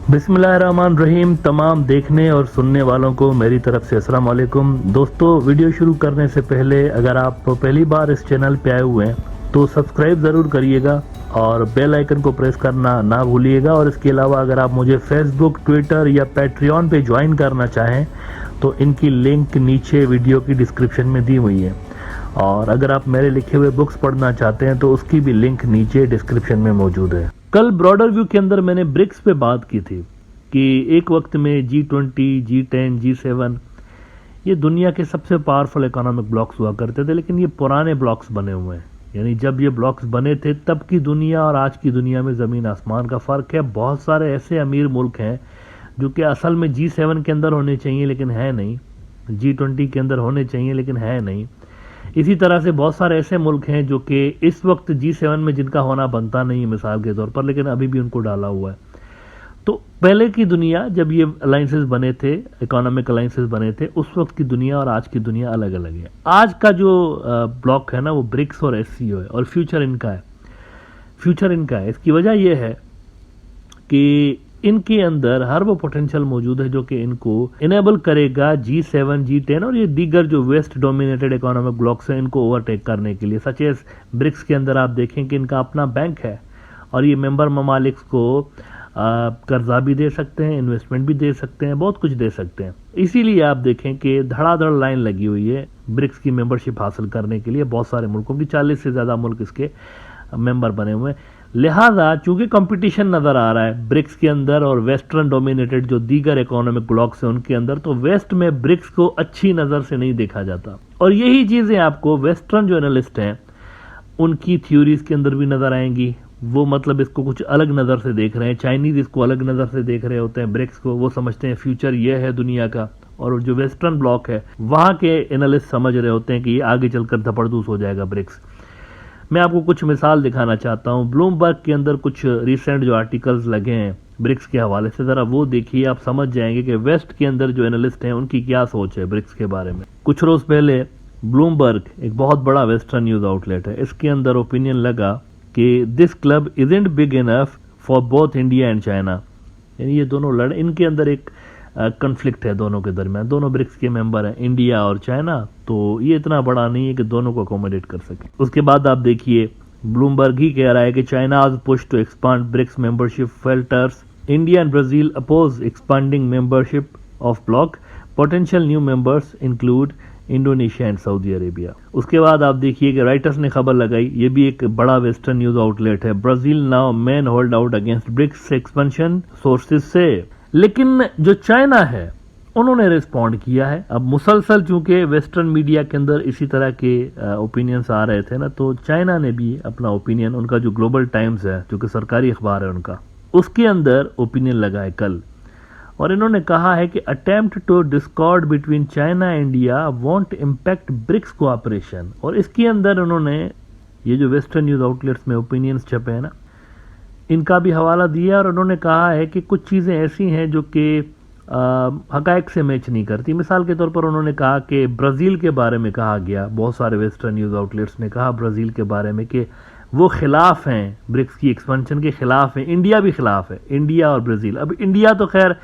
बिस्मिल्लाहिर्रहमानिर्रहीम। तमाम देखने और सुनने वालों को मेरी तरफ से अस्सलाम वालेकुम। दोस्तों, वीडियो शुरू करने से पहले अगर आप पहली बार इस चैनल पे आए हुए हैं तो सब्सक्राइब ज़रूर करिएगा और बेल आइकन को प्रेस करना ना भूलिएगा। और इसके अलावा अगर आप मुझे फेसबुक, ट्विटर या पैट्रियन पे ज्वाइन करना चाहें तो इनकी लिंक नीचे वीडियो की डिस्क्रिप्शन में दी हुई है। और अगर आप मेरे लिखे हुए बुक्स पढ़ना चाहते हैं तो उसकी भी लिंक नीचे डिस्क्रिप्शन में मौजूद है। कल ब्रॉडर व्यू के अंदर मैंने ब्रिक्स पे बात की थी कि एक वक्त में G20, G10, G7 ये दुनिया के सबसे पावरफुल इकोनॉमिक ब्लॉक्स हुआ करते थे, लेकिन ये पुराने ब्लॉक्स बने हुए हैं। यानी जब ये ब्लॉक्स बने थे तब की दुनिया और आज की दुनिया में ज़मीन आसमान का फ़र्क है। बहुत सारे ऐसे अमीर मुल्क हैं जो कि असल में G7 के अंदर होने चाहिए लेकिन है नहीं, G20 के अंदर होने चाहिए लेकिन है नहीं। इसी तरह से बहुत सारे ऐसे मुल्क हैं जो कि इस वक्त G7 में जिनका होना बनता नहीं है मिसाल के तौर पर, लेकिन अभी भी उनको डाला हुआ है। तो पहले की दुनिया जब ये अलाइंसेस बने थे, इकोनॉमिक अलाइंसेस बने थे, उस वक्त की दुनिया और आज की दुनिया अलग अलग है। आज का जो ब्लॉक है ना वो ब्रिक्स और SCO है और फ्यूचर इनका है। इसकी वजह यह है कि इनके अंदर हर वो पोटेंशियल मौजूद है जो कि इनको इनेबल करेगा G7, G10 और ये दीगर जो वेस्ट डोमिनेटेड इकोनॉमिक ब्लॉक्स हैं इनको ओवरटेक करने के लिए। सच एज ब्रिक्स के अंदर आप देखें कि इनका अपना बैंक है और ये मेंबर ममालिक को कर्जा भी दे सकते हैं, इन्वेस्टमेंट भी दे सकते हैं, बहुत कुछ दे सकते हैं। इसीलिए आप देखें कि धड़ाधड़ लाइन लगी हुई है ब्रिक्स की मेंबरशिप हासिल करने के लिए। बहुत सारे मुल्कों की 40 से ज़्यादा मुल्क इसके मेंबर बने हुए हैं। लिहाजा चूंकि कंपटीशन नज़र आ रहा है ब्रिक्स के अंदर और वेस्टर्न डोमिनेटेड जो दीगर इकोनॉमिक ब्लॉक्स हैं उनके अंदर, तो वेस्ट में ब्रिक्स को अच्छी नज़र से नहीं देखा जाता। और यही चीज़ें आपको वेस्टर्न जो एनालिस्ट हैं उनकी थ्योरीज के अंदर भी नज़र आएंगी। वो मतलब इसको कुछ अलग नज़र से देख रहे हैं। चाइनीज़ इसको अलग नज़र से देख रहे होते हैं ब्रिक्स को। वो समझते हैं फ्यूचर ये है दुनिया का, और जो वेस्टर्न ब्लॉक है वहाँ के एनालिस्ट समझ रहे होते हैं कि ये आगे चलकर धपड़धूस हो जाएगा ब्रिक्स। मैं आपको कुछ मिसाल दिखाना चाहता हूँ। ब्लूमबर्ग के अंदर कुछ रिसेंट जो आर्टिकल्स लगे हैं ब्रिक्स के हवाले से, ज़रा वो देखिए, आप समझ जाएंगे कि वेस्ट के अंदर जो एनालिस्ट हैं उनकी क्या सोच है ब्रिक्स के बारे में। कुछ रोज़ पहले ब्लूमबर्ग एक बहुत बड़ा वेस्टर्न न्यूज़ आउटलेट है, इसके अंदर ओपिनियन लगा कि this club isn't big enough for both India and China. यानी ये दोनों इनके अंदर एक कन्फ्लिक्ट है दोनों के दरमियान। दोनों ब्रिक्स के मेंबर हैं, इंडिया और चाइना, तो ये इतना बड़ा नहीं है कि दोनों को अकोमोडेट कर सके। उसके बाद आप देखिए ब्लूमबर्ग ही कह रहा है कि चाइना आज push to expand BRICS membership falters, India and Brazil oppose expanding membership of bloc, potential new members include Indonesia and Saudi Arabia. उसके बाद आप देखिए कि राइटर्स ने खबर लगाई, ये भी एक बड़ा वेस्टर्न न्यूज आउटलेट है, Brazil now man hold out against BRICS expansion sources से। लेकिन जो चाइना है उन्होंने रिस्पॉन्ड किया है। अब मुसलसल चूंकि वेस्टर्न मीडिया के अंदर इसी तरह के ओपिनियंस आ रहे थे ना, तो चाइना ने भी अपना ओपिनियन, उनका जो ग्लोबल टाइम्स है जो कि सरकारी अखबार है उनका, उसके अंदर ओपिनियन लगाए कल। और इन्होंने कहा है कि attempt to discord between China and India won't impact BRICS cooperation. और इसके अंदर उन्होंने ये जो वेस्टर्न न्यूज आउटलेट्स में ओपिनियंस छपे हैं ना, इनका भी हवाला दिया और उन्होंने कहा है कि कुछ चीज़ें ऐसी हैं जो कि हकायक से मैच नहीं करती। मिसाल के तौर पर उन्होंने कहा कि ब्राज़ील के बारे में कहा गया, बहुत सारे वेस्टर्न न्यूज़ आउटलेट्स ने कहा ब्राज़ील के बारे में कि वो खिलाफ हैं, ब्रिक्स की एक्सपेंशन के खिलाफ हैं। इंडिया भी खिलाफ है, इंडिया और ब्राज़ील। अब इंडिया तो खैर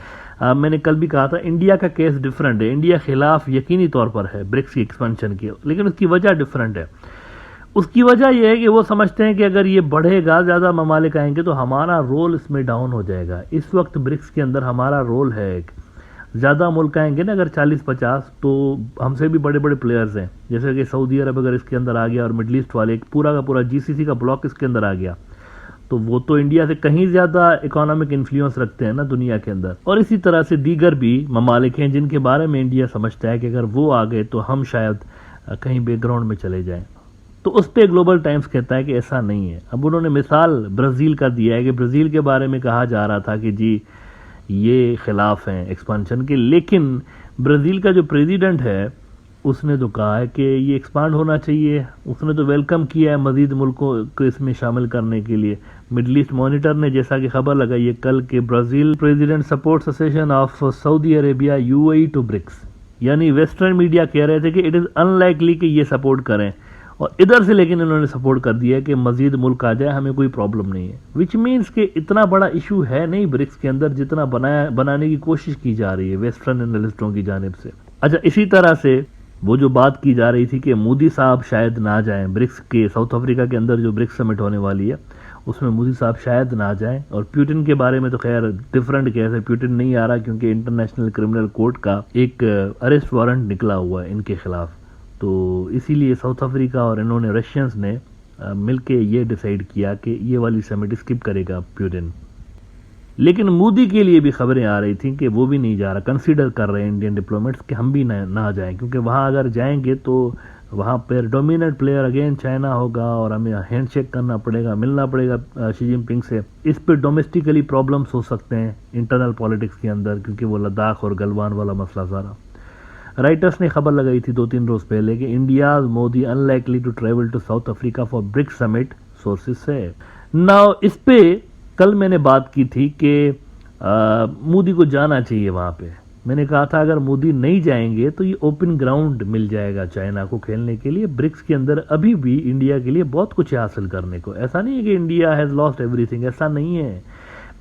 मैंने कल भी कहा था, इंडिया का केस डिफरेंट है। इंडिया खिलाफ यकीनी तौर पर है ब्रिक्स की एक्सपेंशन की, लेकिन उसकी वजह डिफरेंट है। उसकी वजह यह है कि वो समझते हैं कि अगर ये बढ़ेगा, ज़्यादा ममालिक आएंगे तो हमारा रोल इसमें डाउन हो जाएगा। इस वक्त ब्रिक्स के अंदर हमारा रोल है, एक ज़्यादा मुल्क आएंगे ना अगर 40-50, तो हमसे भी बड़े बड़े प्लेयर्स हैं, जैसे कि सऊदी अरब अगर इसके अंदर आ गया और मिडल ईस्ट वाले एक पूरा का पूरा GCC का ब्लॉक इसके अंदर आ गया, तो वो तो इंडिया से कहीं ज़्यादा इकोनॉमिक इन्फ्लुएंस रखते हैं ना दुनिया के अंदर। और इसी तरह से दीगर भी ममालिक हैं जिनके बारे में इंडिया समझता है कि अगर वो आ गए तो हम शायद कहीं बैकग्राउंड में चले जाएं। तो उस पर ग्लोबल टाइम्स कहता है कि ऐसा नहीं है। अब उन्होंने मिसाल ब्राज़ील का दिया है कि ब्राज़ील के बारे में कहा जा रहा था कि जी ये खिलाफ हैं एक्सपांशन के, लेकिन ब्राज़ील का जो प्रेसिडेंट है उसने तो कहा है कि ये एक्सपांड होना चाहिए। उसने तो वेलकम किया है मज़ीद मुल्कों को इसमें शामिल करने के लिए। मिडल ईस्ट मॉनिटर ने जैसा कि खबर लगाई है कल के Brazil president supports association of Saudi Arabia UAE to BRICS, यानी वेस्टर्न मीडिया कह रहे थे कि इट इज़ अनलाइकली कि ये सपोर्ट करें। और इधर से लेकिन इन्होंने सपोर्ट कर दिया है कि मजीद मुल्क आ जाए, हमें कोई प्रॉब्लम नहीं है, विच मीन्स कि इतना बड़ा इशू है नहीं ब्रिक्स के अंदर जितना बनाने की कोशिश की जा रही है वेस्टर्न एनालिस्टों की जानिब से। अच्छा, इसी तरह से वो जो बात की जा रही थी कि मोदी साहब शायद ना जाएं ब्रिक्स के, साउथ अफ्रीका के अंदर जो ब्रिक्स समिट होने वाली है उसमें मोदी साहब शायद ना जाएं, और प्यूटिन के बारे में तो खैर डिफरेंट केस है, प्यूटिन नहीं आ रहा क्योंकि इंटरनेशनल क्रिमिनल कोर्ट का एक अरेस्ट वारंट निकला हुआ है इनके खिलाफ, तो इसीलिए साउथ अफ्रीका और इन्होंने रशियंस ने मिलके ये डिसाइड किया कि ये वाली समिट स्किप करेगा प्यूटिन। लेकिन मोदी के लिए भी खबरें आ रही थी कि वो भी नहीं जा रहा, कंसीडर कर रहे हैं इंडियन डिप्लोमेट्स कि हम भी ना जाएं, क्योंकि वहां अगर जाएंगे तो वहां पर डोमिनेंट प्लेयर अगेन चाइना होगा और हमें हैंडशेक करना पड़ेगा, मिलना पड़ेगा शी जिनपिंग से। इस पे डोमेस्टिकली प्रॉब्लम्स हो सकते हैं इंटरनल पॉलिटिक्स के अंदर, क्योंकि वो लद्दाख और गलवान वाला मसला सारा। राइटर्स ने खबर लगाई थी 2-3 रोज पहले कि India Modi unlikely to travel to South Africa for BRICS summit, sources से। नाउ इस पे कल मैंने बात की थी कि मोदी को जाना चाहिए वहां पे। मैंने कहा था अगर मोदी नहीं जाएंगे तो ये ओपन ग्राउंड मिल जाएगा चाइना को खेलने के लिए। ब्रिक्स के अंदर अभी भी इंडिया के लिए बहुत कुछ है हासिल करने को, ऐसा नहीं है कि इंडिया हैज लॉस्ट एवरीथिंग, ऐसा नहीं है।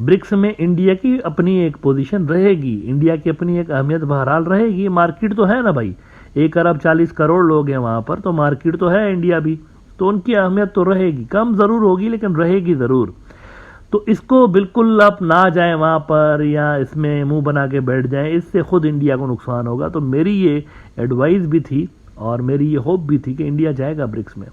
ब्रिक्स में इंडिया की अपनी एक पोजीशन रहेगी, इंडिया की अपनी एक अहमियत बहरहाल रहेगी। मार्केट तो है ना भाई, 1 अरब 40 करोड़ लोग हैं वहां पर, तो मार्केट तो है इंडिया भी, तो उनकी अहमियत तो रहेगी, कम जरूर होगी लेकिन रहेगी जरूर। तो इसको बिल्कुल आप ना जाएं वहां पर या इसमें मुंह बना के बैठ जाएं, इससे खुद इंडिया को नुकसान होगा। तो मेरी ये एडवाइस भी थी और मेरी ये होप भी थी कि इंडिया जाएगा ब्रिक्स में।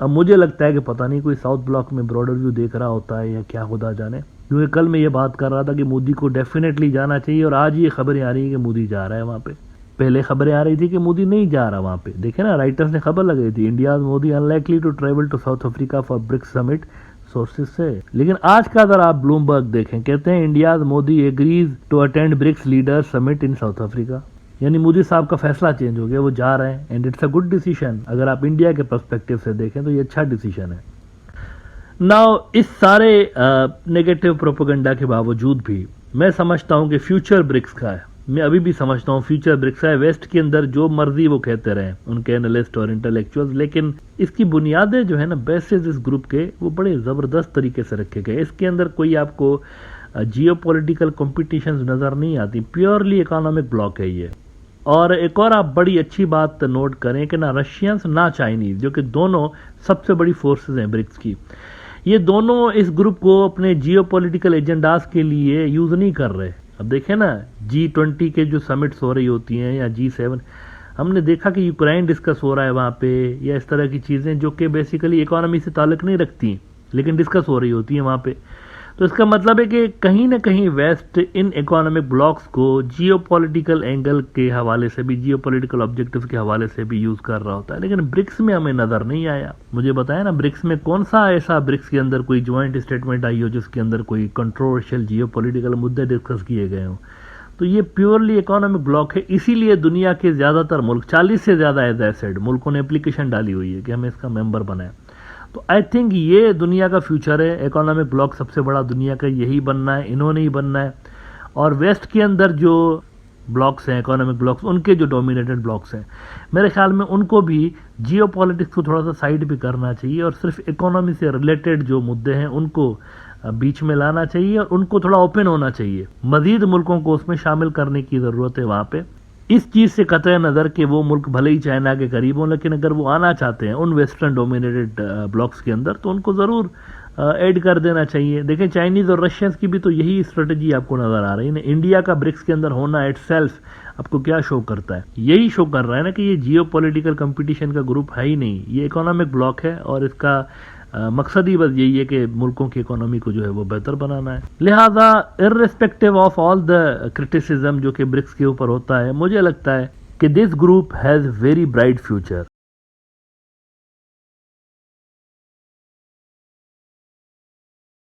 अब मुझे लगता है कि पता नहीं कोई साउथ ब्लॉक में ब्रॉडर व्यू देख रहा होता है या क्या खुदा जाने, क्योंकि कल मैं ये बात कर रहा था कि मोदी को डेफिनेटली जाना चाहिए और आज ये खबरें आ रही है कि मोदी जा रहा है वहां पे। पहले खबरें आ रही थी कि मोदी नहीं जा रहा वहां पे, देखे ना राइटर्स ने खबर लगाई थी, India Modi unlikely to travel to South Africa for BRICS summit, sources से। लेकिन आज का अगर आप ब्लूमबर्ग देखें, कहते हैं India Modi agrees to attend BRICS leader summit in South Africa, यानी मोदी साहब का फैसला चेंज हो गया, वो जा रहे हैं and it's a good decision. अगर आप इंडिया के पर्सपेक्टिव से देखें तो ये अच्छा डिसीजन है। नाउ इस सारे नेगेटिव प्रोपेगेंडा के बावजूद भी मैं समझता हूं कि फ्यूचर ब्रिक्स का है, मैं अभी भी समझता हूं फ्यूचर ब्रिक्स है। वेस्ट के अंदर जो मर्जी वो कहते रहे उनके एनालिस्ट और इंटेलेक्चुअल्स, लेकिन इसकी बुनियादें जो है ना बेसिस इस ग्रुप के वो बड़े जबरदस्त तरीके से रखे गए। इसके अंदर कोई आपको जियोपॉलिटिकल कॉम्पिटिशंस नजर नहीं आती, प्योरली इकोनॉमिक ब्लॉक है ये। और एक और आप बड़ी अच्छी बात नोट करें कि ना रशियंस ना चाइनीज, जो कि दोनों सबसे बड़ी फोर्सेस हैं ब्रिक्स की, ये दोनों इस ग्रुप को अपने जियोपॉलिटिकल एजेंडास के लिए यूज नहीं कर रहे। अब देखें ना G20 के जो समिट्स हो रही होती हैं या G7, हमने देखा कि यूक्रेन डिस्कस हो रहा है वहां पे, या इस तरह की चीजें जो कि बेसिकली इकोनॉमी से ताल्लुक नहीं रखती लेकिन डिस्कस हो रही होती हैं वहां पे। तो इसका मतलब है कि कहीं ना कहीं वेस्ट इन इकोनॉमिक ब्लॉक्स को जियोपॉलिटिकल एंगल के हवाले से भी, जियोपॉलिटिकल ऑब्जेक्टिव्स के हवाले से भी यूज कर रहा होता है, लेकिन ब्रिक्स में हमें नजर नहीं आया। मुझे बताया ना ब्रिक्स में कौन सा ऐसा ब्रिक्स के अंदर कोई ज्वाइंट स्टेटमेंट आई हो जिसके अंदर कोई कंट्रोवर्शियल जियोपॉलिटिकल मुद्दे डिस्कस किए गए हों। तो ये प्योरली इकोनॉमिक ब्लॉक है, इसीलिए दुनिया के ज्यादातर मुल्क, 40 से ज्यादा एज आई सेड मुल्कों ने एप्लीकेशन डाली हुई है कि हमें इसका मेंबर बनाए। तो आई थिंक ये दुनिया का फ्यूचर है, इकोनॉमिक ब्लॉक सबसे बड़ा दुनिया का यही बनना है, इन्होंने ही बनना है। और वेस्ट के अंदर जो ब्लॉक्स हैं इकोनॉमिक ब्लॉक्स, उनके जो डोमिनेटेड ब्लॉक्स हैं, मेरे ख्याल में उनको भी जियोपॉलिटिक्स को थोड़ा सा साइड पे करना चाहिए और सिर्फ इकोनॉमी से रिलेटेड जो मुद्दे हैं उनको बीच में लाना चाहिए और उनको थोड़ा ओपन होना चाहिए। मजीद मुल्कों को उसमें शामिल करने की जरूरत है वहां पे। इस चीज से कतई नजर कि वो मुल्क भले ही चाइना के करीब हों, लेकिन अगर वो आना चाहते हैं उन वेस्टर्न डोमिनेटेड ब्लॉक्स के अंदर तो उनको जरूर ऐड कर देना चाहिए। देखें चाइनीज और रशियंस की भी तो यही स्ट्रेटेजी आपको नजर आ रही है ना। इंडिया का ब्रिक्स के अंदर होना इटसेल्फ आपको क्या शो करता है? यही शो कर रहा है ना कि ये जियोपॉलिटिकल कंपटीशन का ग्रुप है ही नहीं, ये इकोनॉमिक ब्लॉक है और इसका मकसद ही बस यही है कि मुल्कों की इकोनॉमी को जो है वो बेहतर बनाना है। लिहाजा irrespective of all the criticism जो कि ब्रिक्स के ऊपर होता है, मुझे लगता है कि this group has very bright future.